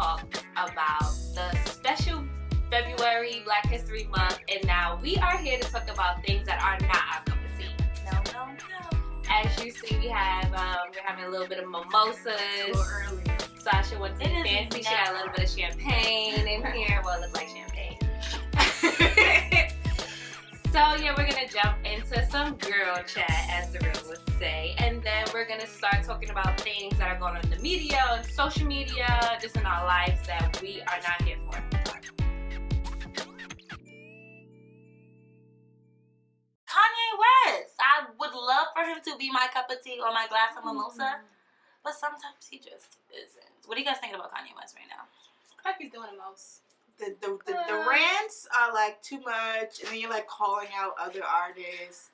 talk about the special February Black History Month, and now we are here to talk about things that are not our cup of tea. No. As you see, we're having a little bit of mimosas. A little early. Sasha went to the fancy. She got a little bit of champagne in here. Well, it looks like champagne. So yeah, we're gonna jump into some girl chat, as the real would say, and then we're gonna start talking about things that are going on in the media and social media, just in our lives that we are not here for. Kanye West. I would love for him to be my cup of tea or my glass of mimosa, but sometimes he just isn't. What are you guys thinking about Kanye West right now? I feel like he's doing the most. The rants are like too much, and then you're like calling out other artists.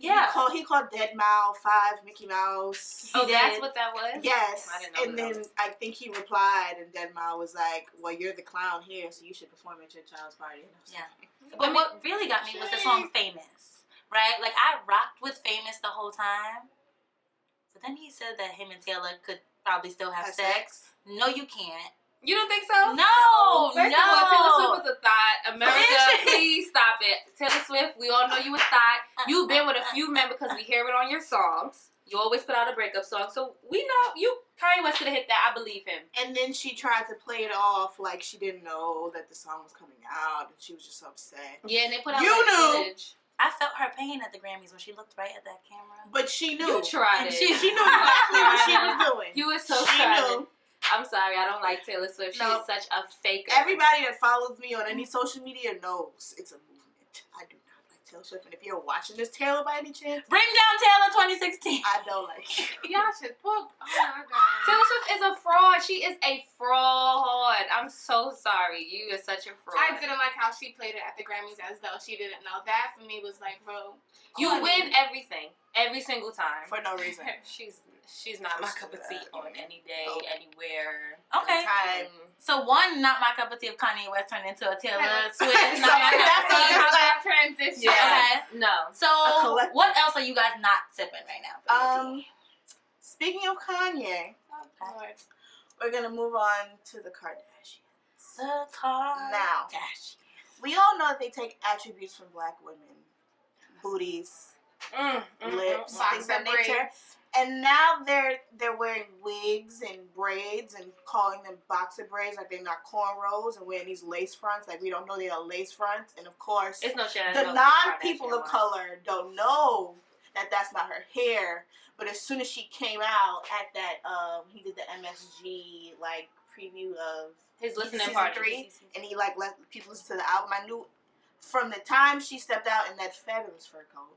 Yeah. He called Deadmau5 Mickey Mouse. Oh, that's what that was? Yes. I didn't know And then I think he replied, and Deadmau was like, "Well, you're the clown here, so you should perform at your child's party." And I was Yeah. But what really got me was the song Famous, right? Like, I rocked with Famous the whole time. But then he said that him and Taylor could probably still have sex. No, you can't. You don't think so? No, First of all, Taylor Swift was a thought. America, please stop it. Taylor Swift, we all know you a thought. You've been with a few men because we hear it on your songs. You always put out a breakup song, so we know you. Kanye West could have hit that. I believe him. And then she tried to play it off like she didn't know that the song was coming out, and she was just so upset. Yeah, and they put out You like knew. footage. I felt her pain at the Grammys when she looked right at that camera. But she knew. You tried And it. she knew exactly what she was doing. You were so She trying. knew. I'm sorry, I don't like Taylor Swift. She No. is such a faker. Everybody that follows me on any social media knows it's a movement. I do not like Taylor Swift, and if you're watching this, Taylor, by any chance, Bring down Taylor 2016. I don't like it. Y'all should put. Oh my god. Taylor Swift is a fraud. She is a fraud. I'm so sorry. You are such a fraud. I didn't like how she played it at the Grammys as though she didn't know. That for me was like, bro. You corny. win everything every single time. For no reason. She's not my cup of tea on any day, anywhere. Okay. Time. So one not my cup of tea of Kanye West turned into a Taylor Swift. So Not my cup that's of tea. How that transition. Yeah. Okay. No. So collective. what else are you guys not sipping right now? For the tea? Speaking of Kanye, Oh, Lord. we're gonna move on to the Kardashians. The car. Now, we all know that they take attributes from Black women, booties, lips, Boxer things of that nature. braids. And now they're wearing wigs and braids and calling them boxer braids like they're not cornrows, and wearing these lace fronts like we don't know they are lace fronts. And of course, It's no shit. the non-people of color don't know that that's not her hair. But as soon as she came out at that, he did the MSG like preview of His listening season party. 3, and he like let people listen to the album. I knew from the time she stepped out in that fabulous fur coat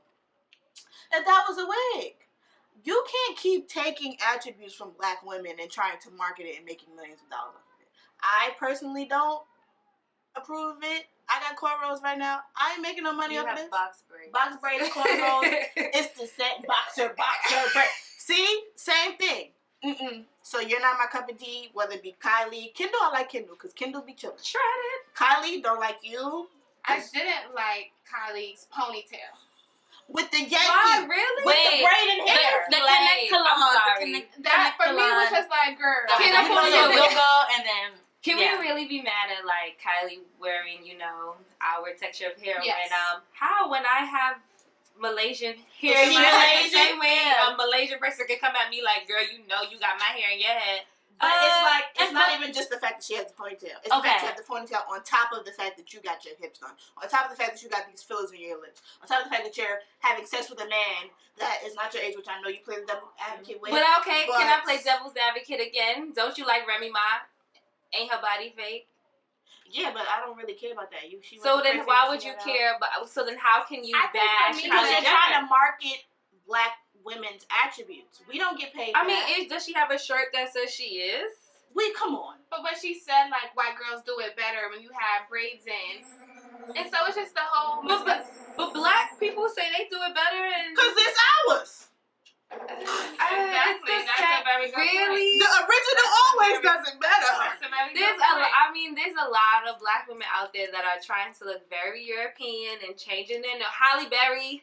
that was a wig. You can't keep taking attributes from Black women and trying to market it and making millions of dollars off of it. I personally don't approve of it. I got cornrows right now. I ain't making no money You off of have this. box braids. Box braids, cornrows. It's the set boxer braid. See? Same thing. So you're not my cup of tea, whether it be Kylie. Kendall, I like Kendall because Kendall be chilling. Shredded. Kylie, don't like you. I didn't like Kylie's ponytail. With the Yankee. Why, really? With the braided hair. The Like, connect I'm sorry. That for me was just like, girl. Can I You put know, you- we'll go and then. Can Yeah. we really be mad at like Kylie wearing, our texture of hair Yes. when I have Malaysian hair? Yeah, in you my head, Malaysian? the same way Yeah. a Malaysian person can come at me like, girl, you got my hair in your head. But it's like, it's and not but- even just the fact that she has the ponytail. It's the fact Okay. you have the ponytail on top of the fact that you got your hips done. On top of the fact that you got these fillers in your lips. On top of the fact that you're having sex with a man that is not your age, which I know you play the devil advocate with. But okay, can I but- play devil's advocate again? Don't you like Remy Ma? Ain't her body fake? Yeah, but I don't really care about that. She So went then crazy why when would she you got out. care? But so then how can you I think for bash? me- Because Kylie you're Jenner? trying to market Black women's attributes. We don't get paid for I mean, that. does she have a shirt that says she is? Come on. But when she said like white girls do it better when you have braids in, and so it's just the whole. But Black people say they do it better, and Because it's ours. Exactly. That's a very good really. The original always does it better. That's a very There's good a, point. I mean, there's a lot of Black women out there that are trying to look very European and changing their. Halle Berry,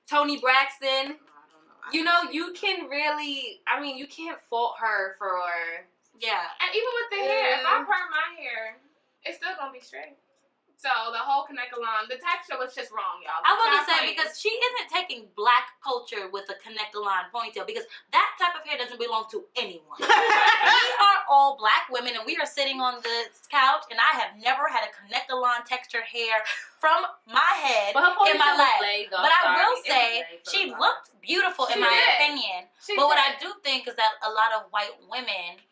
Toni Braxton. You know, you can really. I mean, you can't fault her for Yeah. And even with the hair, if I perm my hair, it's still gonna be straight. So the whole Kanekalon, the texture was just wrong, y'all. I want to Stop say, playing. because she isn't taking black culture with a Kanekalon ponytail, because that type of hair doesn't belong to anyone. We are all black women, and we are sitting on the couch, and I have never had a Kanekalon textured hair from my head But her in my ponytail was life. laid, though. But I Sorry. will It was say, laid for she the looked beautiful in She my did. opinion. She But what did. I do think is that a lot of white women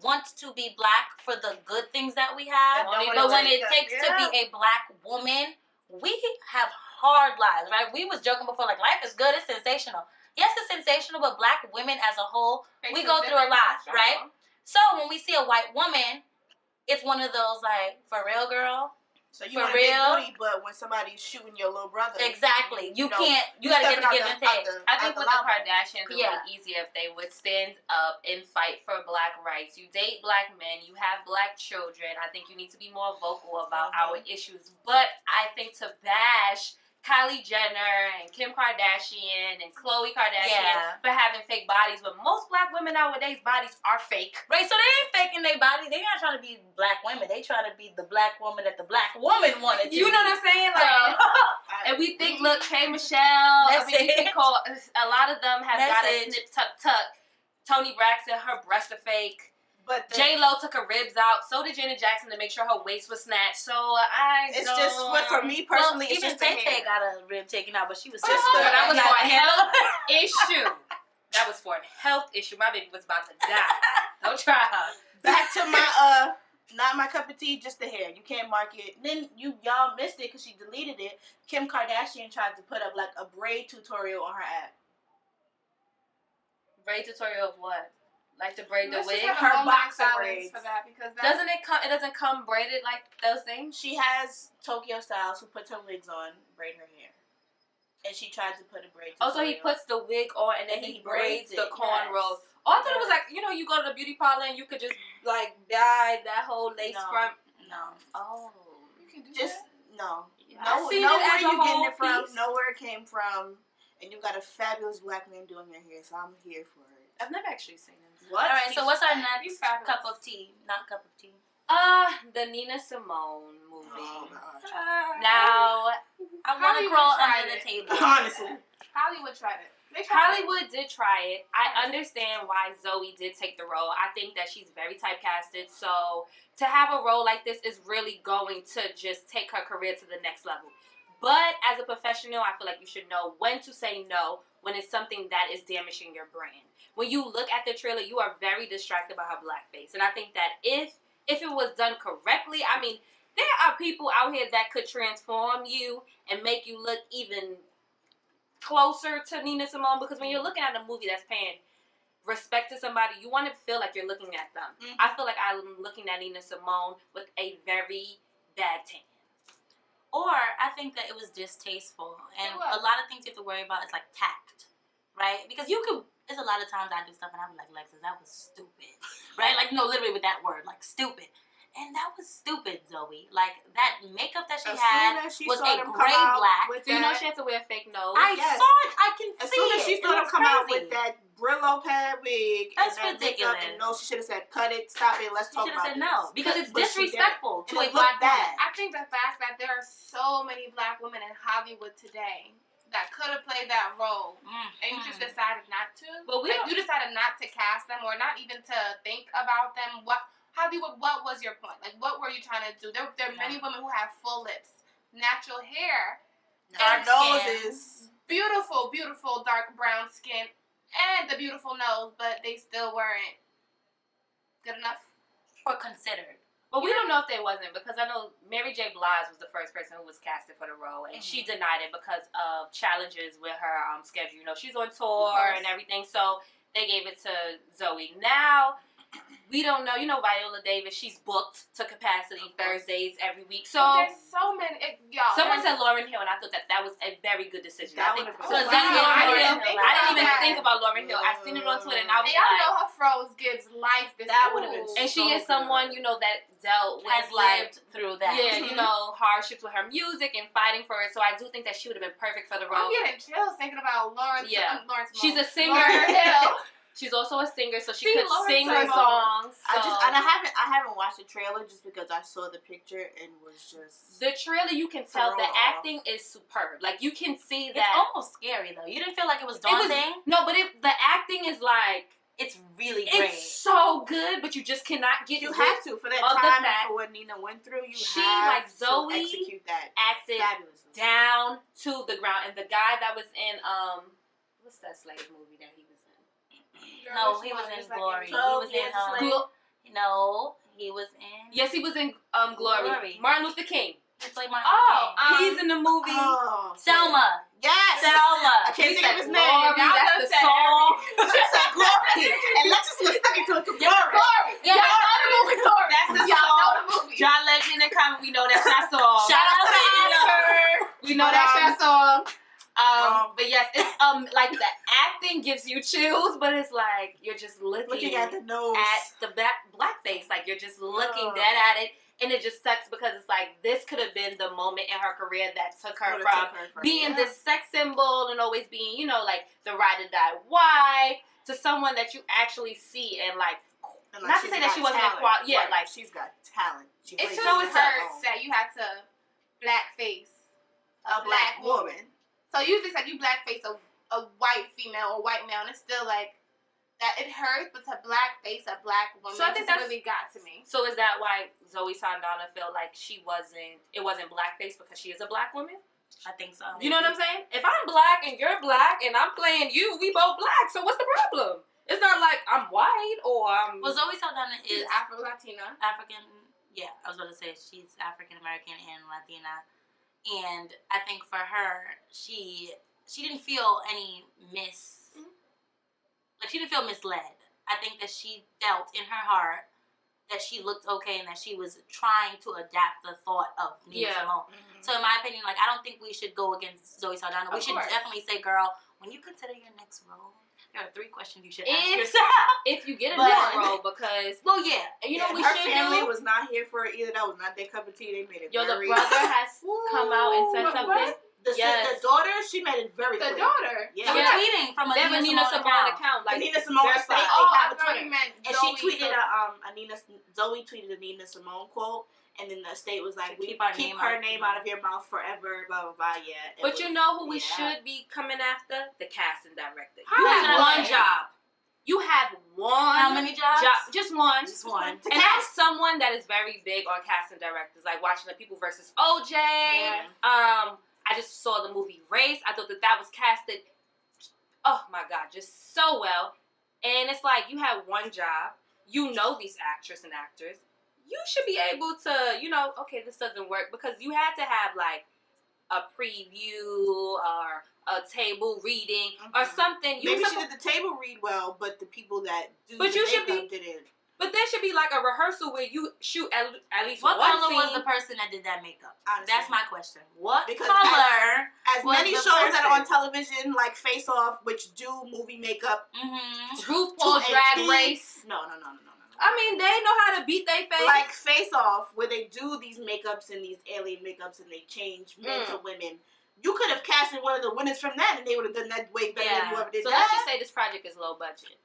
want to be black for the good things that we have, but when it takes to be a black woman, we have hard lives, right? We was joking before, like, life is good, it's sensational. Yes, it's sensational, but black women as a whole, we go through a lot, right? So when we see a white woman, it's one of those, like, for real, girl? So you For want a big real? booty, but when somebody's shooting your little brother, Exactly. You know, can't, you gotta get the stepping give out and take. I think with the llama. Kardashians, it Yeah. would be easier if they would stand up and fight for black rights. You date black men, you have black children. I think you need to be more vocal about our issues. But I think to bash Kylie Jenner and Kim Kardashian and Khloe Kardashian for having fake bodies, but most black women nowadays bodies are fake. Right, so they ain't faking their bodies. They not trying to be black women. They trying to be the black woman that the black woman wanted to You know what I'm saying? Like, and we think, look, K Michelle, we can call a lot of them have got a snip tuck. Toni Braxton, her breasts are fake. But J Lo took her ribs out. So did Janet Jackson to make sure her waist was snatched. So it's just for me personally. Well, it's even just the Tay hair. got a rib taken out, but she was Just just the- that was yeah, for a the health issue. That was for a health issue. My baby was about to die. Don't try her. Back to my not my cup of tea, just the hair. You can't mark it. Then y'all missed it because she deleted it. Kim Kardashian tried to put up like a braid tutorial on her app. Braid tutorial of what? Like to braid the Let's just wig? have a Her moment of boxer silence braids. for that, because that, Doesn't it come? It doesn't come braided like those things. She has Tokyo Styles who puts her wigs on, braid her hair, and she tried to put a braid. Oh, so he tutorial. puts the wig on and then And he he braids braids the it, cornrows. yes. Oh, I thought it was like, you know, you go to the beauty parlor and you could just like dye that whole lace No. front. No. Oh. you can do Just that. no. I Know seen where it as a you getting whole it from. piece. Know where it came from, and you got a fabulous black man doing your hair, so I'm here for it. I've never actually seen him. What? All right, so what's our He's next fabulous. cup of tea? Not cup of tea. The Nina Simone movie. Oh gosh. Now, I want to Hollywood crawl tried under the it. table. Honestly. Hollywood tried it. They tried Hollywood did try it. I understand why Zoe did take the role. I think that she's very typecasted. So to have a role like this is really going to just take her career to the next level. But as a professional, I feel like you should know when to say no when it's something that is damaging your brand. When you look at the trailer, you are very distracted by her blackface. And I think that if it was done correctly, I mean, there are people out here that could transform you and make you look even closer to Nina Simone, because when you're looking at a movie that's paying respect to somebody, you want to feel like you're looking at them. Mhm. I feel like I'm looking at Nina Simone with a very bad tan. Or I think that it was distasteful, and It was. a lot of things you have to worry about is like tact, right? Because you could. There's a lot of times I do stuff and I'm like, Lexus, that was stupid, right? Like, no, literally with that word, like stupid, and that was stupid, Zoe. Like that makeup that she As had soon as she was saw a them come gray out black. with Do you know that- she had to wear a fake nose? I Yes. saw it. I can As see soon as it. she It saw them looks come out crazy. with that Brillo pad wig, That's and that makeup, ridiculous. and no, she should have said, "Cut it, stop it, let's She talk should have about said this." no because it's But she didn't. disrespectful to And a it black looked bad. woman. I think the fact that there are so many black women in Hollywood today that could have played that role, and you just decided not to. But we like don't- you decided not to cast them, or not even to think about them. What Hollywood? What was your point? Like, what were you trying to do? There are many women who have full lips, natural hair, Our Dark noses. beautiful, beautiful dark brown skin, and the beautiful nose, but they still weren't good enough. or considered. But we don't know if they wasn't, because I know Mary J. Blige was the first person who was casted for the role, and she denied it because of challenges with her schedule. You know, she's on tour and everything, so they gave it to Zoe. Now, we don't know. You know, Viola Davis, she's booked to capacity Thursdays every week. So There's so many, y'all. someone there's- said Lauryn Hill, and I thought that was a very good decision. That I think would've been- because Oh, that's wow. Lauryn I Hill. didn't think I didn't about even that. think about Lauryn Hill. I seen it on Twitter, and I was And y'all like, know her froze gives life. This That would've been ooh. and she so is someone, good. you know, that dealt with Has like lived through that. yeah, you know, hardships with her music and fighting for it. So I do think that she would have been perfect for the I'm role. getting chills thinking about Lawrence. Yeah. Lawrence She's a singer. Lauryn Hill. She's also a singer, so she See, could Laura sing her Simone. songs. So. I haven't watched the trailer just because I saw the picture and was just The trailer, you can tell the thrown acting is superb. Like, you can see that. It's almost scary though. You didn't feel like it was daunting? No, but the acting is like, it's really great. it's so good, but you just cannot get you rid have to for that of the time fact for what Nina went through. she, have like to Zoe, execute that acted fabulously. down to the ground. And the guy that was in what's that slave movie that he was in? No, he was in Glory. He was in no, he was in. Yes, he was in Glory. Martin Luther King. It's like Martin Luther King. He's in the movie. Selma. Yes. Selma. I can't think of his name. Glory, that's the song. She said Glory, and Lexus was sticking to it. Glory. Yeah. Y'all know the movie Glory. That's the Y'all song. know the movie. John Legend and comment. We know that's our song. Shout out to Oscar. We know that's your song. Wrong. But yes, it's like the acting gives you chills, but it's like you're just looking at the nose, at the blackface, like you're just looking dead at it, and it just sucks because it's like this could have been the moment in her career that took her from being this sex symbol and always being, you know, like the ride or die wife to someone that you actually see and like. And not to say that she wasn't a quality, yeah, like she's got talent. It so hurts that you had to blackface a black woman. So you just like you blackface a white female or white male, and it's still like that. It hurts, but to blackface a black woman, so I think that really got to me. So is that why Zoe Saldana felt like it wasn't blackface because she is a black woman? I think so. You know what I'm saying? If I'm black and you're black and I'm playing you, we both black. So what's the problem? It's not like I'm white or I'm. Well, Zoe Saldana is Afro-Latina. African. Yeah, I was going to say she's African American and Latina. And I think for her, she didn't feel any she didn't feel misled. I think that she felt in her heart that she looked okay and that she was trying to adapt the thought of Nina Simone. Mm-hmm. So in my opinion, like I don't think we should go against Zoe Saldana. We should definitely say, girl, when you consider your next role, there are 3 questions you should ask yourself. If you get a next role, because you know we her should family was not here for it either. That was not their cup of tea. They made it. The brother has come out and said something. The daughter, she made it very clear. The daughter? Yeah. They were tweeting from a Nina Simone account. Like Nina Simone side. I thought you meant and she tweeted Zoe tweeted a Nina Simone quote, and then the estate was like, keep her name out of your mouth forever, blah, blah, blah, But you know who we should be coming after? The casting director. You have one job. You have one. How many jobs? Just one. Just one. And as someone that is very big on casting directors, like watching The People versus OJ, I just saw the movie Race. I thought that was casted, oh my God, just so well. And it's like, you have one job. You know these actors and actors. You should be able to, you know, okay, this doesn't work. Because you had to have, like, a preview or a table reading or something. Maybe she did the table read well, but the people that do the makeup didn't. But there should be like a rehearsal where you shoot at least what one color scene. was the person that did that makeup? Honestly. That's my question. What because color? As many shows that are on television, like Face Off, which do movie makeup, RuPaul Drag Race. No. I mean, they know how to beat their face. Like Face Off, where they do these makeups and these alien makeups, and they change men to women. You could have casted one of the winners from that, and they would have done that way better than whoever did that. So let's just say this project is low budget.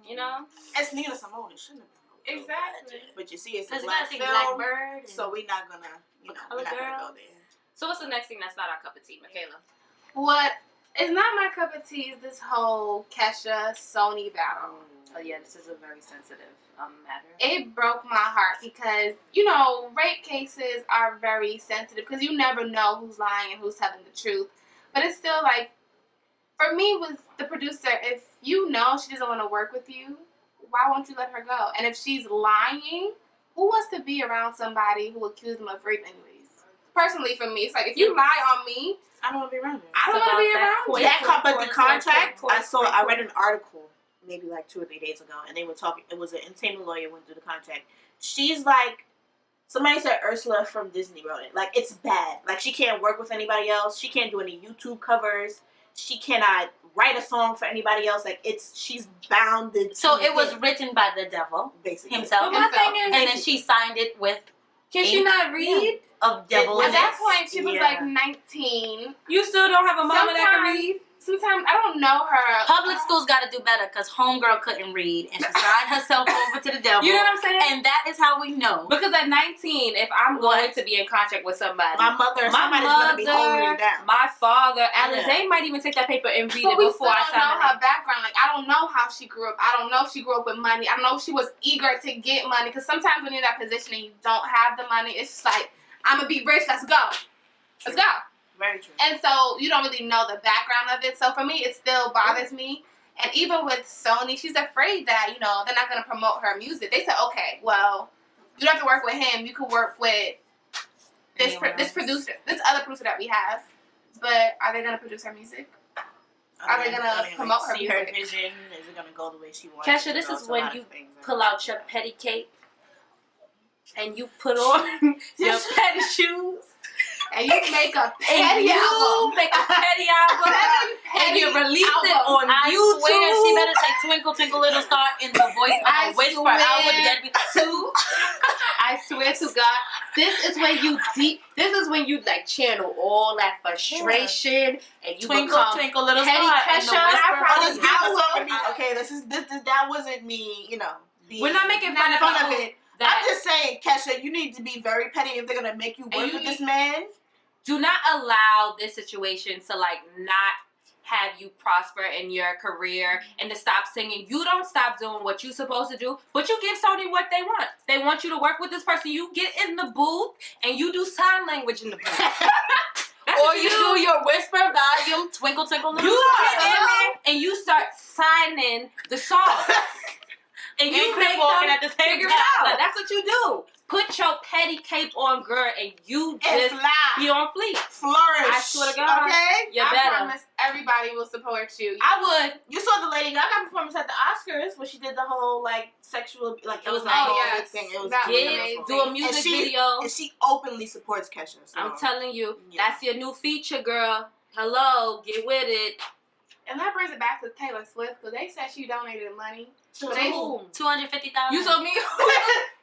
You know? It's Nina Simone. It shouldn't have been low budget. But you see, it's a black film, Blackbird, so we're not gonna, we're not gonna go there. So what's the next thing that's not our cup of tea, Michaela? What is not my cup of tea is this whole Kesha Sony battle. Oh yeah, this is a very sensitive matter. It broke my heart because, you know, rape cases are very sensitive because you never know who's lying and who's telling the truth. But it's still like, for me, with the producer, if you know she doesn't want to work with you, why won't you let her go? And if she's lying, who wants to be around somebody who accused them of rape anyways? Personally, for me, it's like, if you lie on me, I don't want to be around her. I don't want to be around you. But the contract, I read an article maybe like 2 or 3 days ago, and they were talking, it was an entertainment lawyer went through the contract. She's like, somebody said Ursula from Disney wrote it. Like, it's bad. Like, she can't work with anybody else. She can't do any YouTube covers. She cannot write a song for anybody else. Like, she's bounded. So it was written by the devil, basically. Himself. But my thing is, and then she signed it with. Can she not read? Of devil. At that point, she was like 19. You still don't have a mama that can read? sometimes I don't know her. Public schools got to do better because homegirl couldn't read and she signed herself over to the devil. You know what I'm saying? And that is how we know. Because at 19, if I'm going to be in contract with somebody, my mother, somebody's going to be holding me down. My father, Alizé might even take that paper and read it we before I still sign don't know her background. Like, I don't know how she grew up. I don't know if she grew up with money. I don't know if she was eager to get money. Because sometimes when you're in that position and you don't have the money, it's just like, I'm going to be rich. Let's go. Let's go. Very true. And so you don't really know the background of it. So for me, it still bothers me. And even with Sony, she's afraid that, you know, they're not going to promote her music. They said, okay, well, you don't have to work with him. You could work with this producer, this other producer that we have. But are they going to produce her music? Are they going to promote her music? Her vision? Is it going to go the way she wants? Kesha, this is when you pull out your petty cape and you put on your petty shoes. And you make a petty album. And you release it on YouTube. I swear she better say Twinkle Twinkle Little Star in the voice of a whisper. I would get me too. I swear to God, this is when you like channel all that frustration and you Twinkle become Twinkle Little petty Star. Kesha. Okay, that wasn't me, you know. We're not making fun of it. I'm just saying, Kesha, you need to be very petty if they're gonna make you work with this man. Do not allow this situation to like not have you prosper in your career and to stop singing. You don't stop doing what you're supposed to do, but you give Sony what they want. They want you to work with this person. You get in the booth and you do sign language in the booth. Or you do your whisper volume, Twinkle Twinkle Little Star. You get in there and you start signing the song. And you make walking them at the same figure it time. out. Like, that's what you do. Put your petty cape on, girl, and you just be on fleek. Flourish. I swear to God. Okay? You better. I promise everybody will support you. I would. You saw the Lady Gaga performance at the Oscars when she did the whole like sexual it was like yes. thing. It was Amazing. Do a music video. And she openly supports Kesha. So. I'm telling you, that's your new feature, girl. Hello, get with it. And that brings it back to Taylor Swift because they said she donated money. To whom? $250,000. You told me.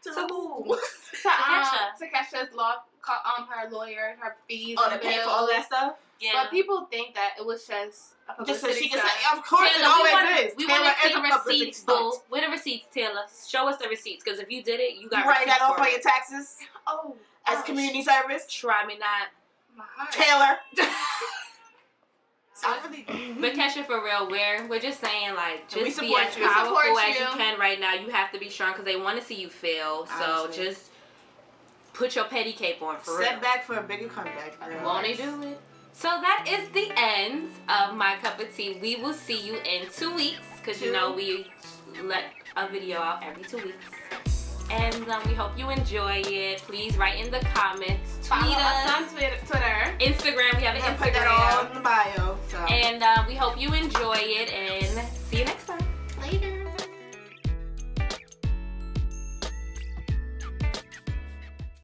To who? To Kesha's her lawyer, her fees, to pay for all that stuff. Yeah. But people think that it was just a publicity so she can stunt. say, of course, it always is. We Taylor want to see is a publicity receipts, stunt. boo. Where the receipts, Taylor? Show us the receipts, because if you did it, you got You write that off for on it. your taxes Oh, as community service. Try me not. my heart. Taylor. But Kesha, for real, we're just saying, like, we just be support as you. powerful We support as you you. can right now. You have to be strong because they want to see you fail. So Honestly. just put your petty cape on, for real. Set back for a bigger comeback. Won't they do it? So that is the end of my cup of tea. We will see you in 2 weeks because, you know, we let a video out every 2 weeks. And we hope you enjoy it. Please write in the comments. Tweet Follow us. us on Twitter. Instagram. We have an Put that all Instagram. in the bio. So. And we hope you enjoy it. And see you next time. Later.